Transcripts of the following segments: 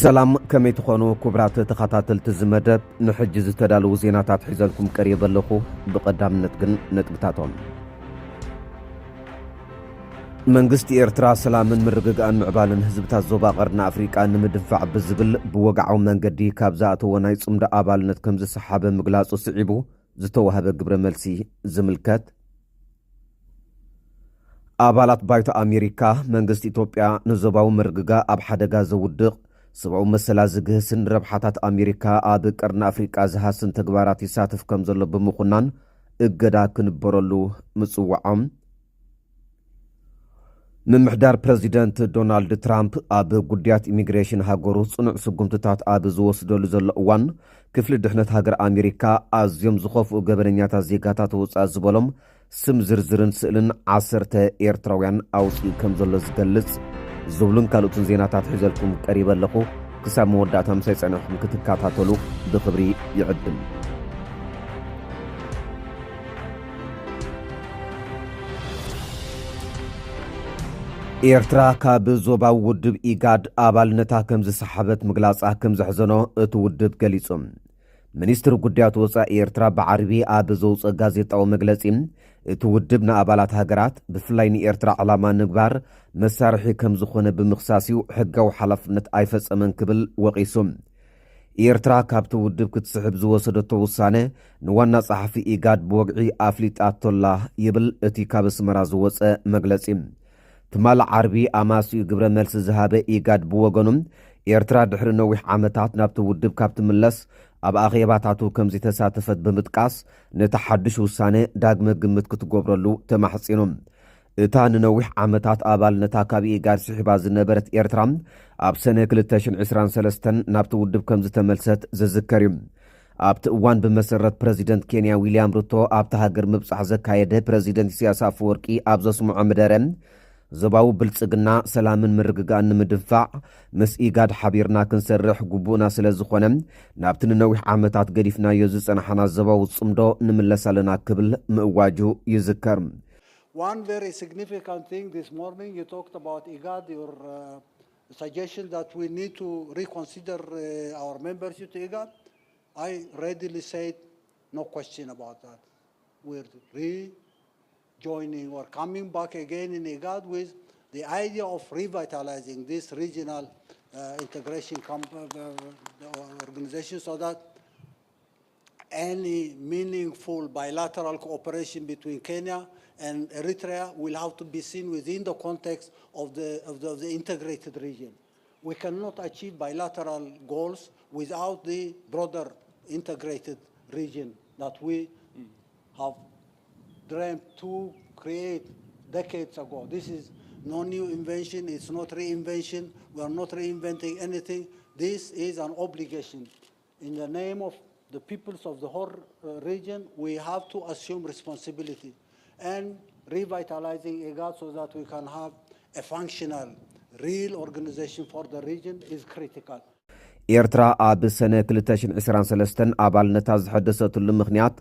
سلام كمي تخونو كبرات تخطاتل تزمدب نحجز تدالو زيناتات حزالكم قريبا لخو بقدام نتقن نتقتاتون منغست إيرترا سلامن مرققان معبالن هزبتات زوبا قرن أفريقا نمدنفع بزبل بوقعو منقدي كابزاتو وناي صمد آبالنت كمز السحابة مقلاصو سعيبو زتوهب قبر ملسي زملكات آبالات بايتو أمريكا منغست إثيوبيا نزوباو مرققا أب حدقا زودق سبعو مسلا زقهسن ربحاتات أمريكا آب قرن أفريقا زهاسن تقبارات يساتف كمزلو بمخنان اقدا كنبرلو مصوعام من محدار بريزيدنت دونالد ترامب آب قديات إميغريشن هاقورو صنع سقمتتات آب زوصدو لزل وان كفل دحنت هاقر أمريكا آزيوم زخوف وقبرنياتا زيقاتات وصازبولم سم زرزرن سئلن عصرته إيرتراويان أوصي كمزلو زقلز زبلن كالوتن زيناتات حزلكم قريبا لخو كساب موداتا مسيسعنحكم كتكاتاتولو بخبري يعدم إيرترا كاب زوبا ودب إيقاد آبالنتا كمز سحابت مقلاصة كمز حزنو اتودب قليصم منيستر قديات وصا إيرترا بعربي آب زوص غازيت أو مقلسيم اتودبنا آبالات هاقرات بفلاين إيرترا علاما نقبار مسارحي كمز خونه بمخساسيو حقاو حلفنت آيفس أمن كبل وقيسم إيرترا كاب تودب كتسحب زوصد توصانه نوانا صحفي إيقاد بوقعي آفليت الله يبل اتي كاب سمراز وصا مقلسيم تمال عربي أماسيو قبر ملس زهابة إيقاد بوغنم إيرترا دحر نوح عامتات نابتو ودب كابت ملس أب أغيباتاتو كمزي تساتفت بمتقاس نتحدش وسانة داقم قمت كتقوبرلو تمحسينم إتان نوح عامتات آبال نتاكابي إيقاد سحباز نبرت إيرترام أب سنة كلتاشن عسران سلستن نابتو ودب كمزي تملست ززكريم أبت وان بمسرت بريزيدنت كينيا ويليام روتو أبت هاقر مبصح زكايده بريزيدنت سياسة فوركي أبزاس معمدارم زباو بلصقنا سلامن مرققان نمدفع مس إيقاد حبيرنا كنسرح قبونا سلازخونم نابتن نوح عامتات قريفنا يزيس أنحنا زباو الصمدو نملسالنا كبل مواجو يذكرم. One very significant thing this morning, you talked about IGAD, your suggestion that we need to reconsider our membership to IGAD. I readily said, no question about that. We're joining or coming back again in IGAD with the idea of revitalizing this regional integration organization so that any meaningful bilateral cooperation between Kenya and Eritrea will have to be seen within the context of the integrated region. We cannot achieve bilateral goals without the broader integrated region that we have dreamt to create decades ago. This is no new invention, it's not reinvention, we are not reinventing anything. This is an obligation. In the name of the peoples of the whole region, we have to assume responsibility and revitalizing IGAD so that we can have a functional, real organization for the region is critical. إيرترا آب سنة كلتاشن عسران سلستن آبال نتاز حدثة المخنيات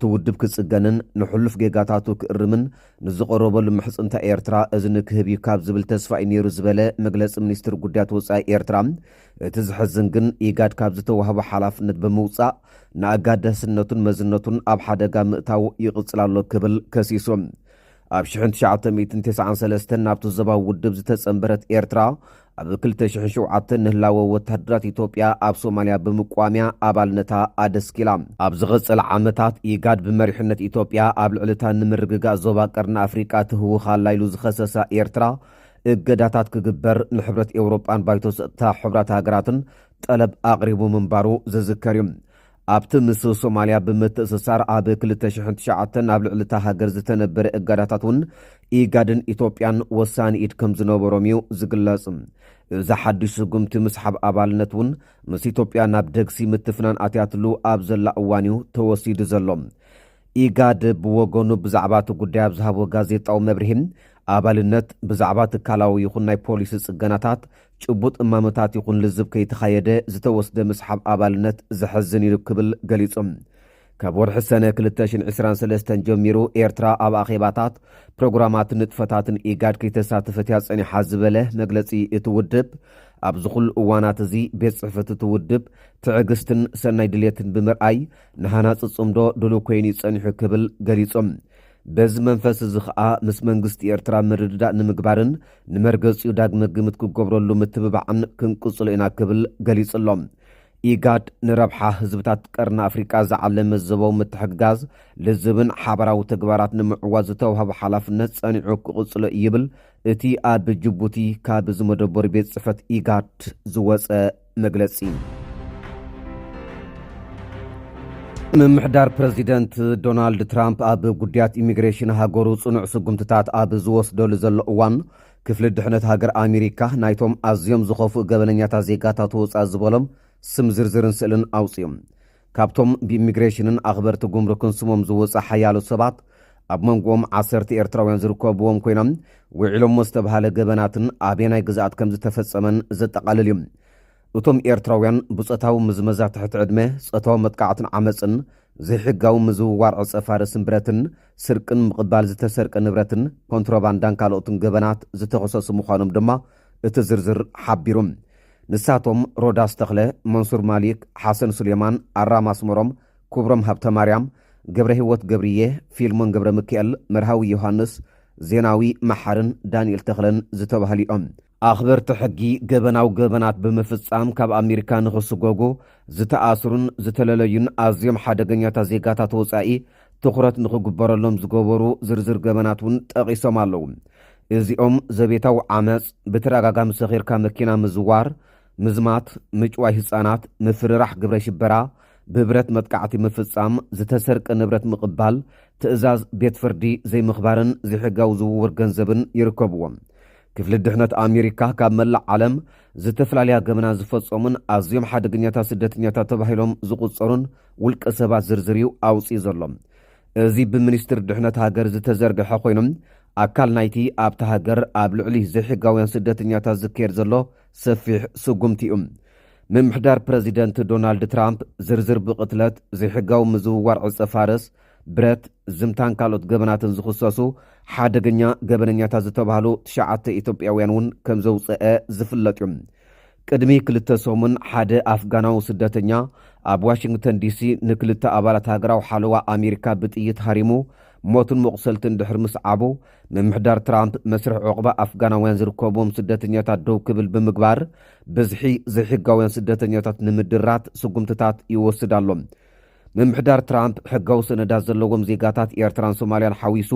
تودب كصقنن نحلف جيغاتاتو كرمن نزقربل محصنتا إيرترا ازن كهبي كاب زبل تسفا نيرو زبله مجلس منستر قديات وصا إيرترا تزحزنجن إيغاد كاب زتوهب حلافنت بموصا ناقاد سنتون مزنتون أب حدقا مئتاو يقصلالو كبل كسيسوم أب شحنت شعطة 293 نابتو زبا ودب زتسنبرت إيرترا أب كلتا شحنشو عطن نهلاو وتهدرات إثيوبيا أب سوماليا بمقواميا أبالنتا آدسكيلام أب زغص العامتات إيقاد بمريحنة إثيوبيا أب العلتا نمرققا زوبا قرن أفريقا تهو خالايلو زخصصا إيرترا إقداتات كقبر نحبرت إوروبان بايتو سقتا حبرات هاقراتن طلب أقربو منبارو زذكريم أبت مسو سوماليا بمتأسسار أب كلتا شحنت شعطن أب العلتا هاقر زتنبر إقداتاتون إيقادن إثيوبيان وسان إدكم زنوبروميو زقلاسم إذا حدش قمت مسحب أبالنتون مس إثيوبيا نابدقسي متفنان آتياتلو أبزل أوانيو توسيد زلوم إيقاد بوغونو بزعباتو قدياب زهابو غازيت أو مبرهم أبالنت بزعبات كالاو يخون ناي بوليس سقناتات شبوت أمامتات يخون لزب كي تخايده زتوسد مسحب أبالنت زحزني لكبل قليصم ካብ ወርሒ ሰነ 2023 ጀሚሩ ኤርትራ ኣብ ኣኼባታት ፕሮግራማት ንጥፈታትን ኢጋድ ከይተሳተፈት እያ ጸኒሓ ዝበለ መግለጺ እቲ ውድብ ኣብ ዝኹሉ እዋናት እዚ ቤት ጽሕፈት እቲ ውድብ ትዕግስትን ሰናይ ድሌትን ብምርኣይ ንሃናፂ ጽምዶ ድሉው ኮይኑ ይጸኒሑ ክብል ገሊጾም በዚ መንፈስ እዚ ከዓ ምስ መንግስቲ ኤርትራ ምርድዳእ ንምግባርን ንመርገጺኡ ዳግመ ግምት ክገብረሉ ምትብባዕን ክንቅጽሉ ኢና ክብል ገሊጹሎም ኢጋድ ንረብሓ ህዝብታት ቀርኒ ኣፍሪቃ ዝዓለመ ዘበው ምትሕግጋዝ ልዝብን ሓበራዊ ተግባራት ንምዕዋዝ ዝተዋህቦ ሓላፍነት ጸኒዑ ክቕጽሎ ይብል እቲ ኣብ ጅቡቲ ካብ ዝመደበሩ ቤት ጽሕፈት ኢጋድ ዝወፀ መግለጺ ምምሕዳር ፕረዚደንት ዶናልድ ትራምፕ ኣብ ጉዳያት ኢሚግሬሽን ሃገሩ ጽኑዕ ስጉምትታት ኣብ ዝወስደሉ ዘሎ እዋን ክፍሊ ድሕነት ሃገር ኣሜሪካ ናይቶም ኣዝዮም ዝኸፍኡ ገበነኛታት ዜጋታት ወፃእ ዝበሎም ስም ዝርዝርን ስእልን ኣውፅዮም ካብቶም ብኢሚግሬሽንን ኣኽበርቲ ጉምሩክን ስሞም ዝወፃእ ሓያሎ ሰባት ኣብ መንጎኦም 10 ኤርትራውያን ዝርከብዎም ኮይኖም ውዒሎም ዝተባሃለ ገበናትን ኣበየናይ ግዝኣት ከም ዝተፈጸመን ዘጠቓልል እዩ እቶም ኤርትራውያን ብፆታዊ ምዝመዛ ትሕቲ ዕድመ ፆታዊ መጥቃዕትን ዓመፅን ዘይሕጋዊ ምዝውዋር ዕፀፋርስን ብረትን ስርቅን ምቕባል ዝተሰርቀ ንብረትን ኮንትሮባንዳን ካልኦትን ገበናት ዝተኸሰሱ ምዃኖም ድማ እቲ ዝርዝር ሓቢሩም ንሳቶም ሮዳስ ተኽለ መንሱር ማሊክ ሓሰን ሱሌማን ኣራም ኣስመሮም ክብሮም ሃብተ ማርያም ገብረ ህይወት ገብርዬ ፊልሞን ገብረ ሚካኤል መርሃዊ ዮሃንስ ዜናዊ መሓርን ዳንኤል ተኽለን ዝተባሃሉ እዮም ኣኽበርቲ ሕጊ ገበናዊ ገበናት ብምፍጻም ካብ ኣሜሪካ ንኽስጎጉ ዝተኣስሩን ዝተለለዩን ኣዝዮም ሓደገኛታት ዜጋታት ወፃኢ ትኹረት ንኽግበረሎም ዝገበሩ ዝርዝር ገበናት እውን ጠቒሶም ኣለዉ እዚኦም ዘቤታዊ ዓመፅ ብተረጋጋሚ ሰኺርካ መኪና ምዝዋር ምዝማት ምጭዋይ ህፃናት ምፍርራሕ ግብረ ሽበራ ብብረት መጥቃዕቲ ምፍጻም ዝተሰርቀ ንብረት ምቕባል ትእዛዝ ቤት ፍርዲ ዘይምኽባርን ዘይሕጋዊ ዝውውር ገንዘብን ይርከብዎም ክፍሊ ድሕነት ኣሜሪካ ካብ መላእ ዓለም ዝተፈላለያ ገበና ዝፈጸሙን ኣዝዮም ሓደገኛታት ስደተኛታት ተባሂሎም ዝቝጸሩን ውልቀ ሰባት ዝርዝርዩ ኣውፅኡ ዘሎ እዚ ብሚኒስትር ድሕነት ሃገር ዝተዘርግሐ ኮይኖም ኣካል ናይቲ ኣብታ ሃገር ኣብ ልዕሊ ዘይሕጋውያን ስደተኛታት ዝካየድ ዘሎ ሰፊሕ ስጉምቲ እዩ ምምሕዳር ፕረዚደንት ዶናልድ ትራምፕ ዝርዝር ብቕትለት ዘይሕጋዊ ምዝውዋር ዕፀ ፋረስ ብረት ዝምታን ካልኦት ገበናትን ዝኽሰሱ ሓደገኛ ገበነኛታት ዝተባሃሉ 9 ኢትዮጵያውያን እውን ከም ዘውፅአ ዝፍለጥ እዩ ቅድሚ 2 ሰሙን ሓደ ኣፍጋናዊ ስደተኛ ኣብ ዋሽንግተን ዲሲ ንክልተ ኣባላት ሃገራዊ ሓለዋ ኣሜሪካ ብጥይት ሃሪሙ ሞትን መቑሰልትን ድሕሪ ምስዓቡ ምምሕዳር ትራምፕ መስርሕ ዕቑባ ኣፍጋናውያን ዝርከብዎም ስደተኛታት ደው ክብል ብምግባር ብዝሒ ዘይሕጋውያን ስደተኛታት ንምድራት ስጉምትታት ይወስድ ኣሎ ምምሕዳር ትራምፕ ሕጋዊ ሰነዳት ዘለዎም ዜጋታት ኤርትራን ሶማልያን ሓዊሱ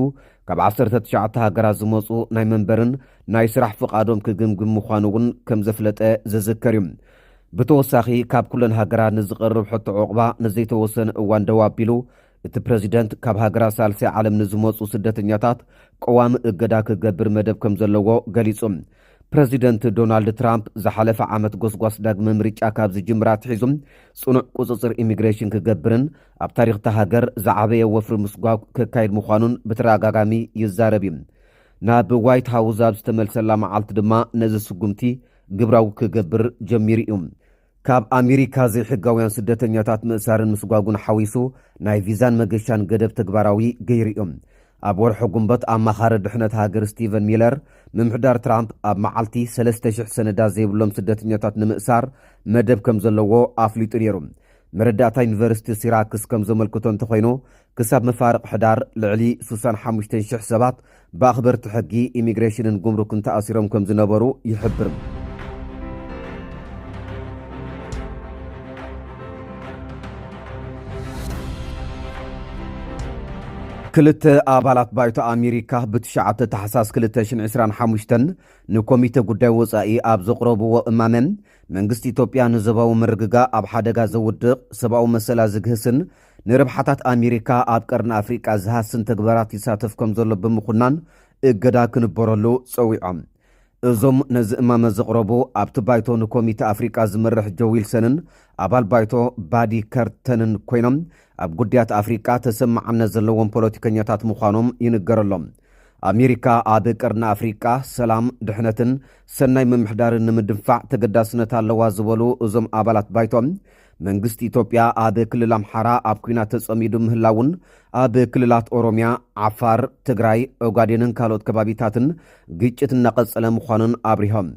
ካብ 19 ሃገራት ዝመፁ ናይ መንበርን ናይ ስራሕ ፍቓዶም ክግምግም ምዃኑ እውን ከም ዘፍለጠ ዝዝከር እዩ ብተወሳኺ ካብ ኩለን ሃገራት ንዝቐርብ ሕቶ ዕቑባ ንዘይተወሰነ እዋን ደው ኣቢሉ እቲ ፕረዚደንት ካብ ሃገራት ሳልሳይ ዓለም ንዝመፁ ስደተኛታት ቀዋሚ እገዳ ክገብር መደብ ከም ዘለዎ ገሊጹ ፕረዚደንት ዶናልድ ትራምፕ ዝሓለፈ ዓመት ጎስጓስ ዳግመ ምርጫ ካብ ዝጅምራ ትሒዙም ጽኑዕ ቁፅፅር ኢሚግሬሽን ክገብርን ኣብ ታሪክ ሃገር ዝዓበየ ወፍሪ ምስጓግ ክካየድ ምዃኑን ብተረጋጋሚ ይዛረብ እዩ ናብ ዋይት ሃውስ ኣብ ዝተመልሰላ መዓልቲ ድማ ነዚ ስጉምቲ ግብራዊ ክገብር ጀሚሩ እዩ ካብ ኣሜሪካ ዘይሕጋውያን ስደተኛታት ምእሳርን ምስጓጉን ሓዊሱ ናይ ቪዛን መገሻን ገደብ ተግባራዊ ገይሩ እዮም ኣብ ወርሒ ጉንበት ኣማኻሪ ድሕነት ሃገር ስቲቨን ሚለር ምምሕዳር ትራምፕ ኣብ መዓልቲ 3,000 ሰነዳት ዘይብሎም ስደተኛታት ንምእሳር መደብ ከም ዘለዎ ኣፍሊጡ ነይሩ መረዳእታ ዩኒቨርሲቲ ሲራክስ ከም ዘመልክቶ እንተኮይኑ ክሳብ መፋርቕ ሕዳር ልዕሊ 65,000 ሰባት ብኣኽበርቲ ሕጊ ኢሚግሬሽንን ጉምሩክን ተኣሲሮም ከም ዝነበሩ ይሕብር ክልተ ኣባላት ባይቶ ኣሜሪካ ብ9 ታሕሳስ 2025 ንኮሚቴ ጉዳይ ወፃኢ ኣብ ዘቕረብዎ እማመን መንግስቲ ኢትዮጵያ ንዘባዊ ምርግጋ ኣብ ሓደጋ ዘውድቕ ሰብኣዊ መሰላ ዝግህስን ንረብሓታት ኣሜሪካ ኣብ ቀርኒ ኣፍሪቃ ዝሃስን ተግባራት ይሳተፍ ከም ዘሎ ብምኹናን እገዳ ክንበረሉ ፀዊዖም እዞም ነዚ እማመ ዘቕረቡ ኣብቲ ባይቶ ንኮሚቴ ኣፍሪቃ ዝመርሕ ጆ ዊልሰንን ኣባል ባይቶ ባዲ ከርተንን ኮይኖም ኣብ ጉዳያት ኣፍሪቃ ተሰማዕነት ዘለዎም ፖለቲከኛታት ምዃኖም ይንገረሎም ኣሜሪካ ኣብ ቀርኒ ኣፍሪቃ ሰላም ድሕነትን ሰናይ ምምሕዳርን ንምድንፋዕ ተገዳስነት ኣለዋ ዝበሉ እዞም ኣባላት ባይቶም መንግስቲ ኢትዮጵያ ኣብ ክልል ኣምሓራ ኣብ ኩናት ተጸሚዱ ምህላውን ኣብ ክልላት ኦሮሚያ፣ ዓፋር፣ ትግራይ፣ ኦጋዴንን ካልኦት ከባቢታትን ግጭት እናቐጸለ ምዃኑን ኣብሪሆም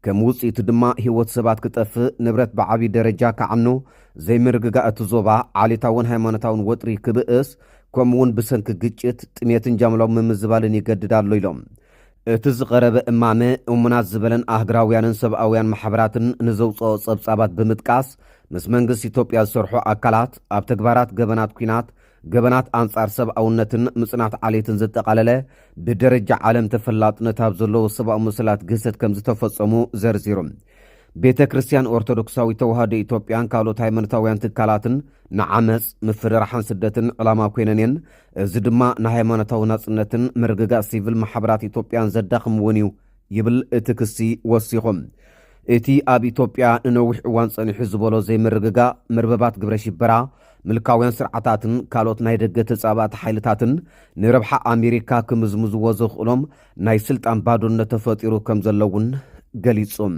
ከም ውጽኢቱ ድማ ህይወት ሰባት ክጠፍእ ንብረት ብዓብዪ ደረጃ ከዓኑ ዘይምርግጋእ እቲ ዞባ ዓሌታውን ሃይማኖታውን ወጥሪ ክብእስ ከምኡውን ብሰንኪ ግጭት ጥሜትን ጃምላዊ ምምዝባልን ይገድድ ኣሎ ኢሎም እቲ ዝቐረበ እማመ እሙናት ዝበለን ኣህግራውያንን ሰብኣውያን ማሕበራትን ንዘውፅኦ ጸብጻባት ብምጥቃስ ምስ መንግስቲ ኢትዮጵያ ዝሰርሑ ኣካላት ኣብ ተግባራት ገበናት ኩናት ገበናት ኣንጻር ሰብኣውነትን ምጽናት ዓሌትን ዘጠቓለለ ብደረጃ ዓለም ተፈላጥነት ኣብ ዘለዎ ሰብኣዊ ምስላት ግህሰት ከም ዝተፈጸሙ ዘርዚሮም ቤተ ክርስቲያን ኦርቶዶክሳዊ ተዋህዶ ኢትዮጵያን ካልኦት ሃይማኖታውያን ትካላትን ንዓመፅ ምፍርራሕን ስደትን ዕላማ ኮይነን እዚ ድማ ንሃይማኖታዊ ናጽነትን ምርግጋእ ሲቪል ማሕበራት ኢትዮጵያን ዘዳኽምውን እዩ ይብል እቲ ክሲ ወሲኾም እቲ ኣብ ኢትዮጵያ ንነዊሕ እዋን ጸኒሑ ዝበሎ ዘይምርግጋእ ምርበባት ግብረ ሽበራ ምልካውያን ስርዓታትን ካልኦት ናይ ደገ ተጻባእቲ ሓይልታትን ንረብሓ ኣሜሪካ ክምዝምዝዎ ዘኽእሎም ናይ ስልጣን ባዶነት ተፈጢሩ ከም ዘለውን ገሊጹም